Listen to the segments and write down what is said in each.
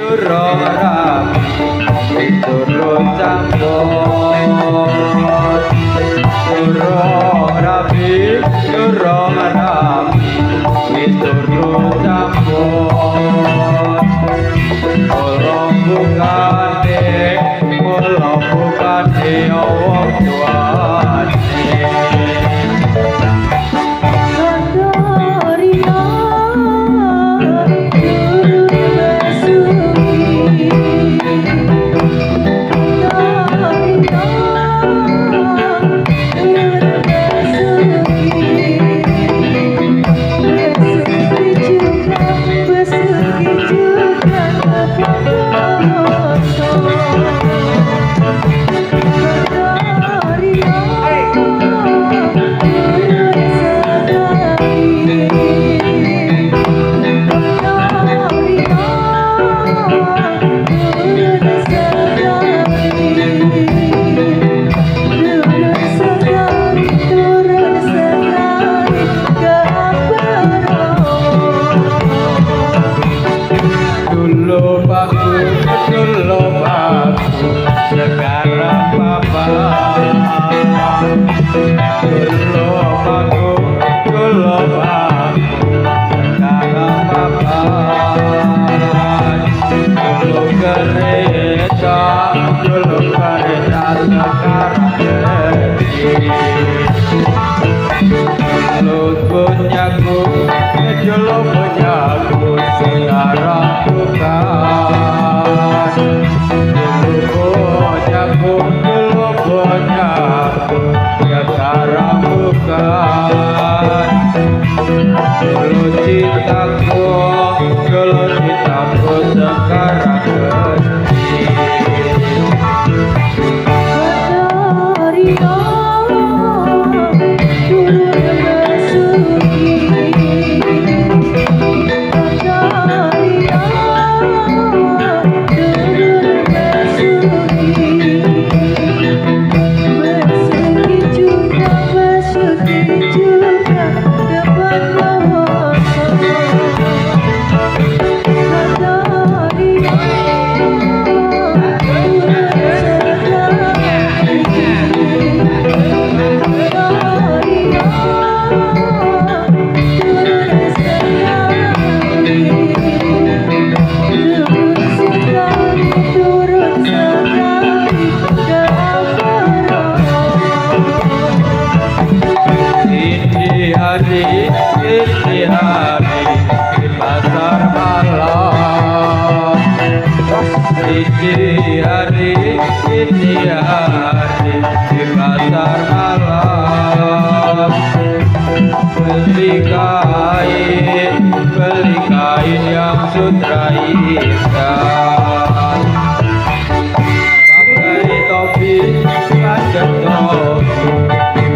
durung rapi durung campur durung rapi durung rapi durung campur Mula bukane wong tuane sekarang papa dulu aku sekarang papa dulu kereta sekarang dulu punyaku sekarang bukan sekarang bukan dulu cintaku sekarang ini hari di pasar malam ini hari di pasar malam beli kain yang sutra indah pakai topi pakai topi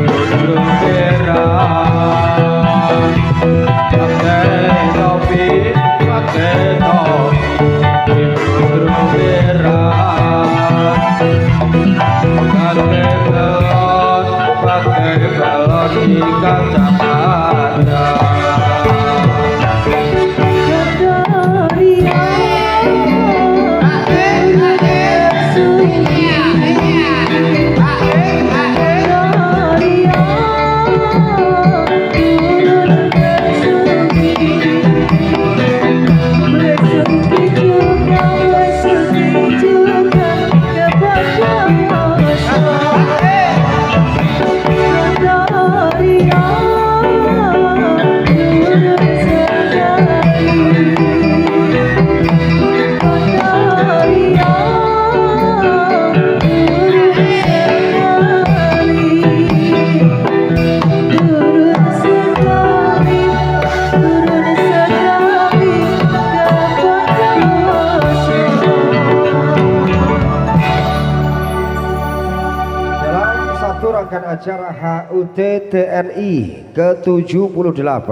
duduk merah pakai topi duduk merah pakai balon di kacamata rangkaian acara HUT TNI ke-78.